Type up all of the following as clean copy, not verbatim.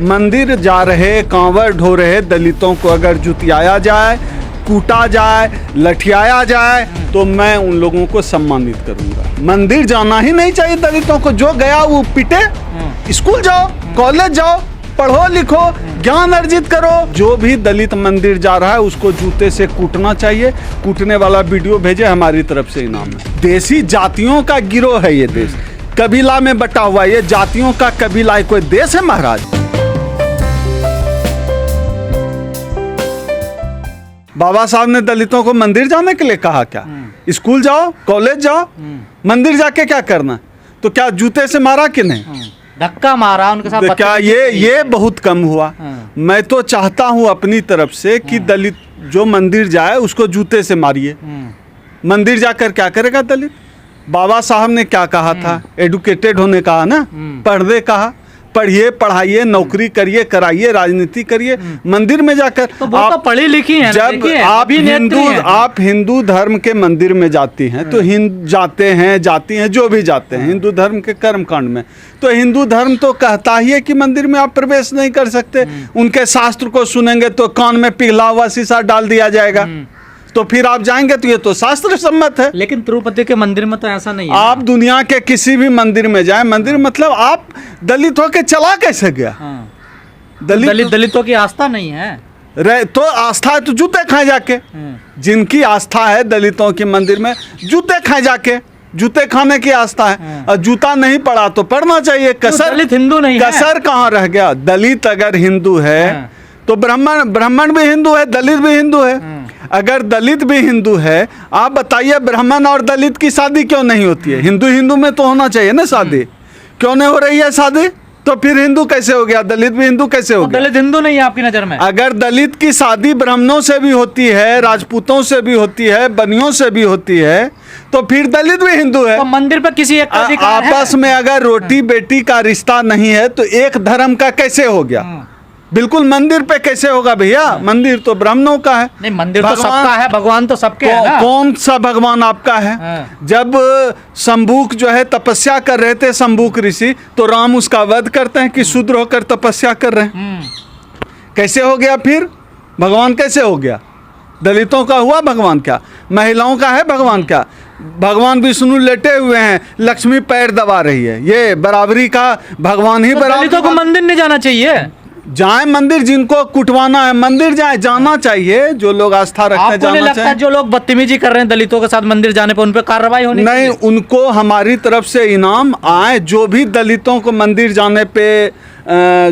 मंदिर जा रहे कांवर ढो रहे दलितों को अगर जुतियाया जाए, कूटा जाए, लठियाया जाए तो मैं उन लोगों को सम्मानित करूंगा। मंदिर जाना ही नहीं चाहिए दलितों को। जो गया वो पिटे। स्कूल जाओ, कॉलेज जाओ, पढ़ो लिखो, ज्ञान अर्जित करो। जो भी दलित मंदिर जा रहा है उसको जूते से कूटना चाहिए। कूटने वाला वीडियो भेजे, हमारी तरफ से इनाम है। देसी जातियों का गिरोह है ये देश, कबीला में बटा हुआ। ये जातियों का कबीला है, कोई देश है महाराज? बाबा साहब ने दलितों को मंदिर जाने के लिए कहा क्या? स्कूल जाओ, कॉलेज जाओ। मंदिर जाके क्या करना? तो क्या जूते से मारा कि नहीं? धक्का मारा उनके साथ? तो क्या ये बहुत कम हुआ? मैं तो चाहता हूं अपनी तरफ से कि दलित जो मंदिर जाए उसको जूते से मारिए। मंदिर जाकर क्या करेगा दलित? बाबा साहब ने क्या कहा था? एडुकेटेड होने कहा ना, पढ़ने कहा। पढ़िए, पढ़ाइए, नौकरी करिए, कराइए, राजनीति करिए। मंदिर में जाकर तो आप पढ़ी लिखी हैं, जब आप हिंदू धर्म के मंदिर में जाती हैं तो जाती हैं जो भी जाते हैं हिंदू धर्म के कर्म कांड में, तो हिंदू धर्म तो कहता ही है कि मंदिर में आप प्रवेश नहीं कर सकते। उनके शास्त्र को सुनेंगे तो कान में पिघला हुआ शीशा डाल दिया जाएगा। तो फिर आप जाएंगे तो ये तो शास्त्र सम्मत है। लेकिन तिरुपति के मंदिर में तो ऐसा नहीं है। आप दुनिया के किसी भी मंदिर में जाएं, मंदिर मतलब आप दलित होके चला कैसे गया? दलितों की आस्था नहीं है। तो आस्था है तो जूते खाए जाके। जिनकी आस्था है दलितों के मंदिर में, जूते खाए जाके। जूते खाने की आस्था है। और जूता नहीं पड़ा तो पढ़ना चाहिए। कसर दलित हिंदू नहीं है। कसर कहाँ रह गया? दलित अगर हिंदू है तो ब्राह्मण भी हिंदू है, दलित भी हिंदू है। अगर दलित भी हिंदू है, आप बताइए ब्राह्मण और दलित की शादी क्यों नहीं होती है? हिंदू में तो होना चाहिए ना शादी। क्यों नहीं हो रही है शादी? तो फिर हिंदू कैसे हो गया? दलित भी हिंदू कैसे हो गया? दलित हिंदू नहीं है आपकी नजर में? अगर दलित की शादी ब्राह्मणों से भी होती है, राजपूतों से भी होती है, बनियों से भी होती है, तो फिर दलित भी हिंदू है। तो मंदिर पर किसी एक का अधिकार है? आपस में अगर रोटी बेटी का रिश्ता नहीं है तो एक धर्म का कैसे हो गया? बिल्कुल मंदिर पे कैसे होगा भैया? मंदिर तो ब्राह्मणों का है। नहीं, मंदिर तो सबका है, भगवान तो सबके है ना। कौन सा भगवान आपका है? जब शंभूक जो है तपस्या कर रहे थे, शंभूक ऋषि, तो राम उसका वध करते हैं कि शूद्र होकर तपस्या कर रहे हैं। कैसे हो गया फिर? भगवान कैसे हो गया? दलितों का हुआ भगवान क्या? महिलाओं का है भगवान क्या? भगवान विष्णु लेटे हुए हैं, लक्ष्मी पैर दबा रही है। ये बराबरी का भगवान ही बराबर। दलितों को मंदिर नहीं जाना चाहिए? जाए मंदिर, जिनको कुटवाना है मंदिर जाए, जाना चाहिए। जो लोग आस्था रखते हैं जाना लगता है जो लोग बदतमीजी कर रहे हैं दलितों के साथ मंदिर जाने पर उन पर कार्रवाई होनी नहीं, उनको हमारी तरफ से इनाम आए। जो भी दलितों को मंदिर जाने पे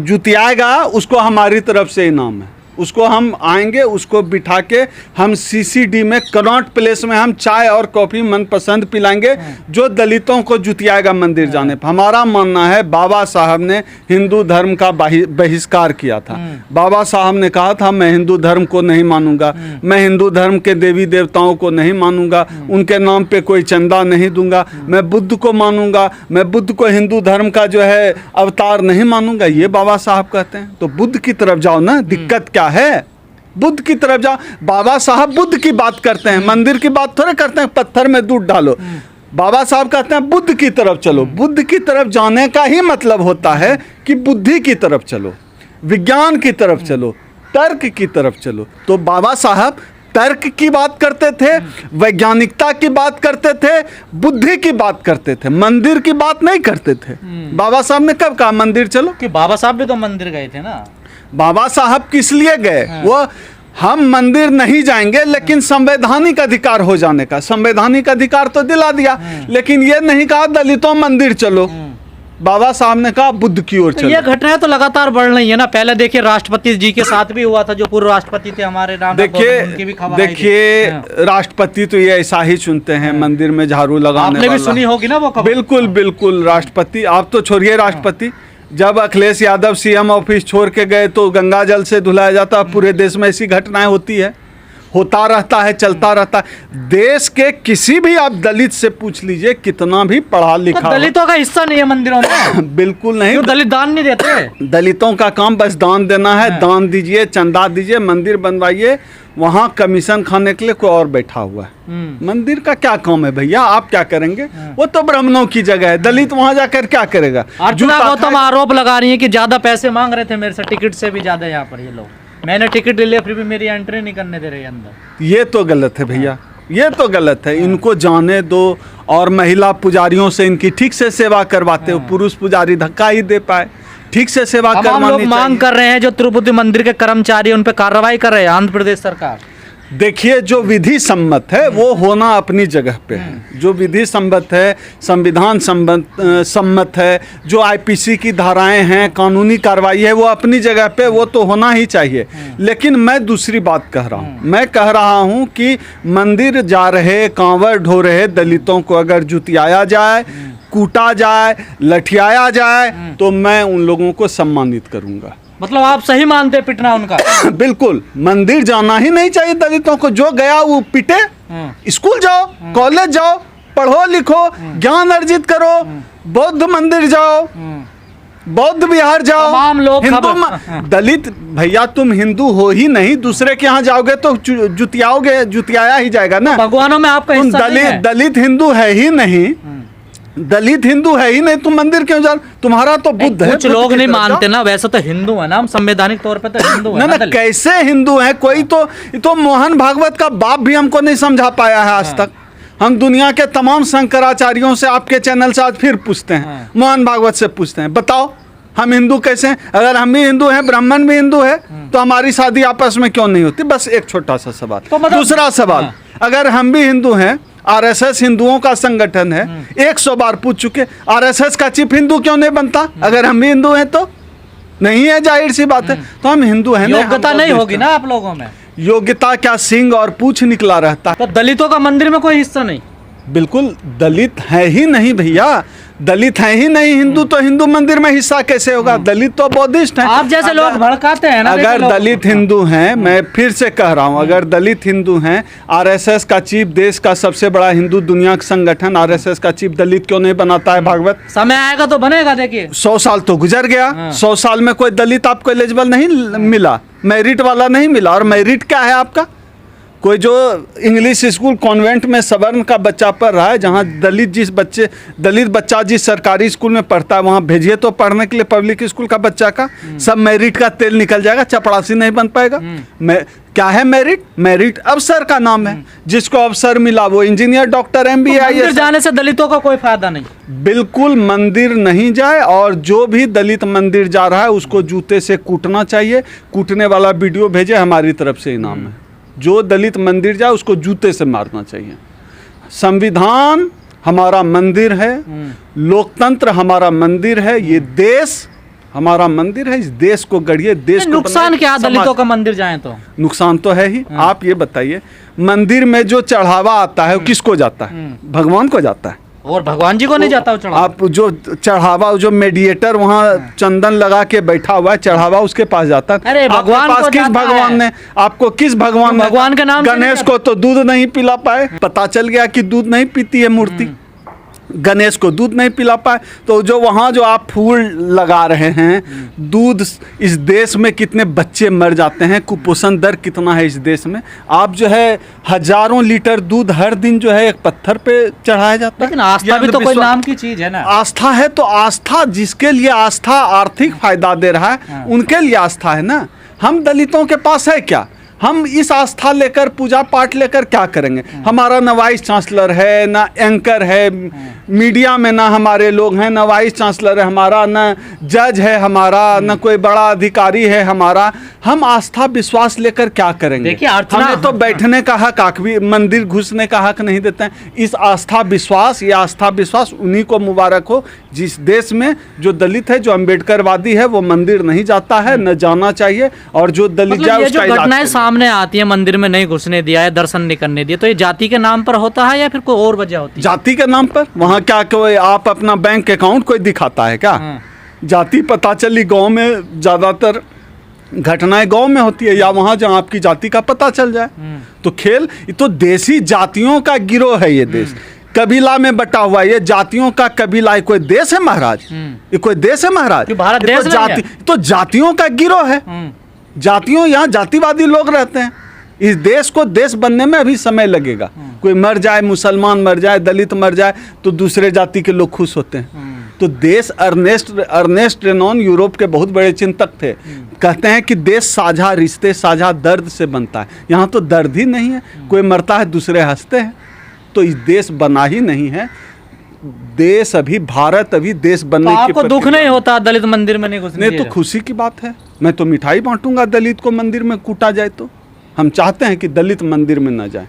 जुतियाएगा उसको हमारी तरफ से इनाम है। उसको हम आएंगे, उसको बिठा के हम CCD में, कनॉट प्लेस में हम चाय और कॉफ़ी मनपसंद पिलाएंगे जो दलितों को जुतियाएगा मंदिर जाने पर। हमारा मानना है बाबा साहब ने हिंदू धर्म का बहिष्कार किया था। बाबा साहब ने कहा था मैं हिंदू धर्म को नहीं मानूंगा, मैं हिंदू धर्म के देवी देवताओं को नहीं मानूंगा, उनके नाम पे कोई चंदा नहीं दूंगा, मैं बुद्ध को मानूंगा, मैं बुद्ध को हिंदू धर्म का जो है अवतार नहीं मानूंगा। ये बाबा साहब कहते हैं। तो बुद्ध की तरफ जाओ ना, दिक्कत क्या है? बुद्ध की तरफ जाओ। बाबा साहब बुद्ध की बात करते हैं, मंदिर की बात थोड़े करते हैं पत्थर में दूध डालो। बाबा साहब कहते हैं बुद्ध की तरफ चलो। बुद्ध की तरफ जाने का ही मतलब होता है कि बुद्धि की तरफ चलो, विज्ञान की तरफ चलो, तर्क की तरफ चलो। तो बाबा साहब तर्क की बात करते थे, वैज्ञानिकता की बात करते थे, बुद्धि की बात करते थे, मंदिर की बात नहीं करते थे। बाबा साहब ने कब कहा मंदिर चलो? कि बाबा साहब भी तो मंदिर गए थे ना। बाबा साहब किस लिए गए? वो हम मंदिर नहीं जाएंगे लेकिन संवैधानिक अधिकार हो जाने का, संवैधानिक अधिकार तो दिला दिया, लेकिन ये नहीं कहा दलितों मंदिर चलो। बाबा साहब ने कहा बुद्ध की ओर चलो। ये घटनाएं तो लगातार बढ़ रही है ना। पहले देखिए राष्ट्रपति जी के साथ भी हुआ था, जो पूर्व राष्ट्रपति थे हमारे राम। देखिए राष्ट्रपति तो ये ऐसा ही चुनते हैं, मंदिर में झाड़ू लगाने आपने भी सुनी होगी ना वो खबर? बिल्कुल राष्ट्रपति। आप तो छोड़िए राष्ट्रपति, जब अखिलेश यादव CM ऑफिस छोड़ के गए तो गंगा जल से धुलाया जाता। पूरे देश में ऐसी घटनाएं होती है। होता रहता है, चलता रहता है। देश के किसी भी आप दलित से पूछ लीजिए, कितना भी पढ़ा लिखा तो दलितों का हिस्सा नहीं है मंदिरों में? बिल्कुल नहीं। क्यों दलित दान नहीं देते? दलितों का काम बस दान देना है। दान दीजिए, चंदा दीजिए, मंदिर बनवाइए। वहाँ कमीशन खाने के लिए कोई और बैठा हुआ है। मंदिर का क्या काम है भैया? आप क्या करेंगे? वो तो ब्राह्मणों की जगह है। दलित वहाँ जाकर क्या करेगा? अर्चना गौतम आरोप लगा रही है कि ज्यादा पैसे मांग रहे थे मेरे से, टिकट से भी ज्यादा यहाँ पर ये लोग। मैंने टिकट ले लिया फिर भी मेरी एंट्री नहीं करने दे रहे अंदर। ये तो गलत है भैया, ये तो गलत है। इनको जाने दो, और महिला पुजारियों से इनकी ठीक से सेवा करवाते हो। पुरुष पुजारी धक्का ही दे पाए, ठीक से सेवा करवानी लोग चाहिए। मांग कर रहे हैं जो तिरुपति मंदिर के कर्मचारी उन पे कार्रवाई कर रहे हैं आंध्र प्रदेश सरकार। देखिए, जो विधि सम्मत है वो होना अपनी जगह पे है। जो विधि सम्मत है, संविधान सम्मत है, जो आईपीसी की धाराएं हैं, कानूनी कार्रवाई है, वो अपनी जगह पे वो तो होना ही चाहिए। लेकिन मैं दूसरी बात कह रहा हूँ। मैं कह रहा हूँ कि मंदिर जा रहे, कांवड़ ढो रहे दलितों को अगर जुतियाया जाए, कूटा जाए, लठियाया जाए, तो मैं उन लोगों को सम्मानित करूँगा। मतलब आप सही मानते हैं पिटना उनका? बिल्कुल, मंदिर जाना ही नहीं चाहिए दलितों को। जो गया वो पिटे। स्कूल जाओ, कॉलेज जाओ, पढ़ो लिखो, ज्ञान अर्जित करो, बौद्ध मंदिर जाओ, बौद्ध विहार जाओ। तमाम लोग दलित भैया, तुम हिंदू हो ही नहीं, दूसरे के यहाँ जाओगे तो जुतियाओगे, जुतियाया ही जाएगा ना। भगवानों में आपका हिस्सा नहीं है। दलित हिंदू है ही नहीं, दलित हिंदू है ही नहीं, तुम मंदिर क्यों जा? तुम्हारा तो बुद्ध है। कुछ लोग नहीं मानते ना, वैसे तो हिंदू है ना, हम संवैधानिक तौर पे तो हिंदू है ना। कैसे हिंदू हैं? कोई तो मोहन भागवत का बाप भी हमको नहीं समझा पाया है आज तक। हम दुनिया के तमाम शंकराचार्यों से, आपके चैनल से आज फिर पूछते हैं, मोहन भागवत से पूछते हैं, बताओ हम हिंदू कैसे हैं? अगर हम भी हिंदू हैं, ब्राह्मण भी हिंदू है, तो हमारी शादी आपस में क्यों नहीं होती? बस एक छोटा सा सवाल। तो दूसरा सवाल, अगर हम भी हिंदू हैं, आरएसएस हिंदुओं का संगठन है, 100 बार पूछ चुके, आरएसएस का चीफ हिंदू क्यों नहीं बनता? अगर हम भी हिंदू हैं तो नहीं है, जाहिर सी बात है। तो हम हिंदू हैं, योग्यता नहीं होगी ना आप लोगों में? योग्यता क्या, सिंग और पूछ निकला रहता है। तो दलितों का मंदिर में कोई हिस्सा नहीं? बिल्कुल, दलित है ही नहीं भैया, दलित है ही नहीं। हिंदू तो हिंदू मंदिर में हिस्सा कैसे होगा? दलित तो बौद्धिस्ट हैं। आप जैसे लोग भड़काते हैं ना। अगर दलित हिंदू हैं, मैं फिर से कह रहा हूं, अगर दलित हिंदू हैं, आरएसएस का चीफ, देश का सबसे बड़ा हिंदू दुनिया का संगठन, आरएसएस का चीफ दलित क्यों नहीं बनाता है? भागवत समय आएगा तो बनेगा। देखिए 100 साल तो गुजर गया, 100 साल में कोई दलित आपको एलिजिबल नहीं मिला, मेरिट वाला नहीं मिला। और मेरिट क्या है आपका? कोई जो इंग्लिश स्कूल कॉन्वेंट में सवर्ण का बच्चा पढ़ रहा है, जहाँ दलित बच्चा जिस सरकारी स्कूल में पढ़ता है, वहाँ भेजिए तो पढ़ने के लिए पब्लिक स्कूल का बच्चा का सब मेरिट का तेल निकल जाएगा, चपड़ासी नहीं बन पाएगा। क्या है मेरिट? मेरिट अवसर का नाम है। जिसको अवसर मिला वो इंजीनियर, डॉक्टर, MBA, मंदिर जाने से दलितों का कोई फायदा नहीं? बिल्कुल मंदिर नहीं जाए, और जो भी दलित मंदिर जा रहा है उसको जूते से कूटना चाहिए। कूटने वाला वीडियो भेजे, हमारी तरफ से इनाम है। जो दलित मंदिर जाए उसको जूते से मारना चाहिए। संविधान हमारा मंदिर है, लोकतंत्र हमारा मंदिर है, ये देश हमारा मंदिर है। इस देश को गढ़िए, देश को नुकसान क्या दलितों का मंदिर जाएं तो? नुकसान तो है ही। आप ये बताइए, मंदिर में जो चढ़ावा आता है वो किसको जाता है? भगवान को जाता है। और भगवान जी को नहीं जाता वो चढ़ावा? आप जो चढ़ावा, जो मेडिएटर वहाँ चंदन लगा के बैठा हुआ है, चढ़ावा उसके पास जाता है। अरे भगवान को किस भगवान ने आपको, किस भगवान ने? भगवान के नाम? गणेश को तो दूध नहीं पिला पाए, पता चल गया कि दूध नहीं पीती है मूर्ति। गणेश को दूध नहीं पिला पाए, तो जो वहाँ जो आप फूल लगा रहे हैं, दूध, इस देश में कितने बच्चे मर जाते हैं, कुपोषण दर कितना है इस देश में। आप जो है हजारों लीटर दूध हर दिन जो है एक पत्थर पे चढ़ाया जाता है। लेकिन आस्था भी तो कोई नाम की चीज है ना। आस्था है तो आस्था, जिसके लिए आस्था आर्थिक फायदा दे रहा है उनके लिए आस्था है ना। हम दलितों के पास है क्या? हम इस आस्था लेकर, पूजा पाठ लेकर क्या करेंगे? हमारा ना वाइस चांसलर है, ना एंकर है, मीडिया में ना हमारे लोग हैं, ना वाइस चांसलर है हमारा, ना जज है हमारा, ना कोई बड़ा अधिकारी है हमारा। हम आस्था विश्वास लेकर क्या करेंगे? देखिए हमें तो बैठने का हक, मंदिर घुसने का हक नहीं देते हैं। इस आस्था विश्वास, ये आस्था विश्वास उन्हीं को मुबारक हो जिस देश में जो दलित है, जो अम्बेडकरवादी है, वो मंदिर नहीं जाता है, न जाना चाहिए। और जो दलित जाए उसका घटनाएं सामने आती है, मंदिर में नहीं घुसने दिया है, दर्शन नहीं करने दिया, तो ये जाति के नाम पर होता है या फिर कोई और वजह होती है? जाति के नाम पर वहाँ क्या कोई आप अपना बैंक अकाउंट कोई दिखाता है क्या? जाति पता चली गांव में ज्यादातर घटनाएं गांव में होती है या वहां जहां आपकी जाति का पता चल जाए। तो खेल, ये तो देसी जातियों का गिरोह है ये देश, कबीला में बटा हुआ है, ये जातियों का कबीला। ये कोई देश है महाराज? ये कोई देश है महाराज? भारत ये देश तो नहीं है। तो जातियों का गिरोह है। जातियों, यहाँ जातिवादी लोग रहते हैं। इस देश को देश बनने में अभी समय लगेगा। कोई मर जाए, मुसलमान मर जाए, दलित मर जाए, तो दूसरे जाति के लोग खुश होते हैं। तो देश, अर्नेस्ट रेनॉन यूरोप के बहुत बड़े चिंतक थे, कहते हैं कि देश साझा रिश्ते, साझा दर्द से बनता है। यहाँ तो दर्द ही नहीं है, कोई मरता है दूसरे हंसते हैं। तो इस देश बना ही नहीं है। देश अभी, भारत अभी देश बनने तो की आपको दुख नहीं होता दलित मंदिर में नहीं घुसने? नहीं, तो खुशी की बात है। मैं तो मिठाई बांटूंगा दलित को मंदिर में कूटा जाए तो। हम चाहते हैं कि दलित मंदिर में न जाए।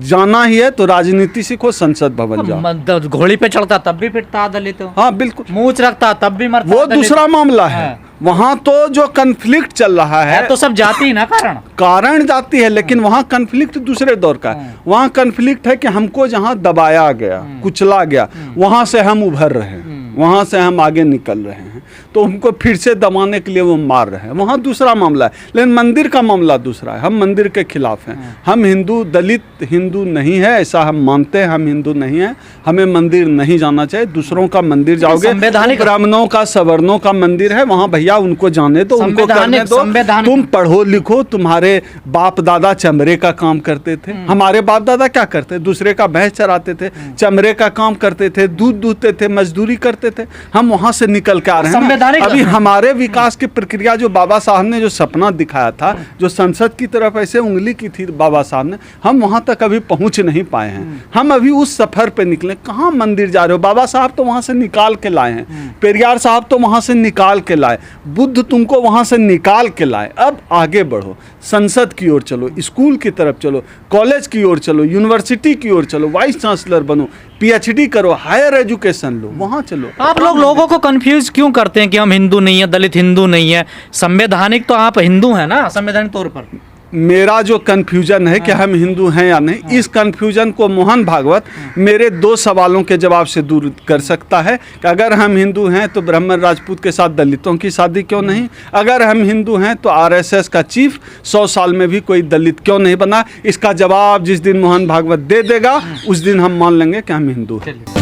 जाना ही है तो राजनीति सीखो, संसद भवन जाओ। घोड़ी पे चढ़ता तब भी पिटता दलित। हाँ बिल्कुल, मूंछ रखता तब भी मरता। वो दूसरा मामला है। वहाँ तो जो कन्फ्लिक्ट चल रहा है तो सब जाति ही ना कारण जाती है, लेकिन वहाँ कन्फ्लिक्ट दूसरे दौर का है। वहाँ कन्फ्लिक्ट है कि हमको जहाँ दबाया गया, कुचला गया, वहाँ से हम उभर रहे हैं, वहाँ से हम आगे निकल रहे हैं, तो उनको फिर से दबाने के लिए वो मार रहे हैं। वहाँ दूसरा मामला है। लेकिन मंदिर का मामला दूसरा है। हम मंदिर के खिलाफ हैं। हम हिंदू, दलित हिंदू नहीं है ऐसा हम मानते हैं। हम हिंदू नहीं है, हमें मंदिर नहीं जाना चाहिए। दूसरों का मंदिर जाओगे, ब्राह्मणों का, सवर्णों का मंदिर है, वहाँ भैया उनको जाने दो, उनको करने दो। तुम पढ़ो लिखो, तुम्हारे बाप दादा चमड़े का काम करते थे। हमारे बाप दादा क्या करते? दूसरे का भैंस चराते थे, चमड़े का काम करते थे, दूध दूहते थे, मजदूरी करते थे। हम वहाँ से निकल के आ रहे हैं। अभी हमारे विकास की प्रक्रिया, जो बाबा साहब ने जो सपना दिखाया था, जो संसद की तरफ ऐसे उंगली की थी बाबा साहब ने, हम वहाँ तक अभी पहुँच नहीं पाए हैं। हम अभी उस सफर पे निकले। कहाँ मंदिर जा रहे हो? बाबा साहब तो वहाँ से निकाल के लाए हैं, पेरियार साहब तो वहाँ से निकाल के लाए, बुद्ध तुमको वहाँ से निकाल के लाए। अब आगे बढ़ो, संसद की ओर चलो, स्कूल की तरफ चलो, कॉलेज की ओर चलो, यूनिवर्सिटी की ओर चलो, वाइस चांसलर बनो, पीएचडी करो, हायर एजुकेशन लो, वहाँ चलो। आप लोग लोगों को कंफ्यूज क्यों करते हैं कि हम हिंदू नहीं है, दलित हिंदू नहीं है? संवैधानिक तो आप हिंदू हैं ना, संवैधानिक तौर पर। मेरा जो कन्फ्यूजन है कि हम हिंदू हैं या नहीं, इस कन्फ्यूजन को मोहन भागवत मेरे 2 सवालों के जवाब से दूर कर सकता है कि अगर हम हिंदू हैं तो ब्राह्मण राजपूत के साथ दलितों की शादी क्यों नहीं? अगर हम हिंदू हैं तो आरएसएस का चीफ 100 साल में भी कोई दलित क्यों नहीं बना? इसका जवाब जिस दिन मोहन भागवत दे देगा, उस दिन हम मान लेंगे कि हम हिंदू हैं।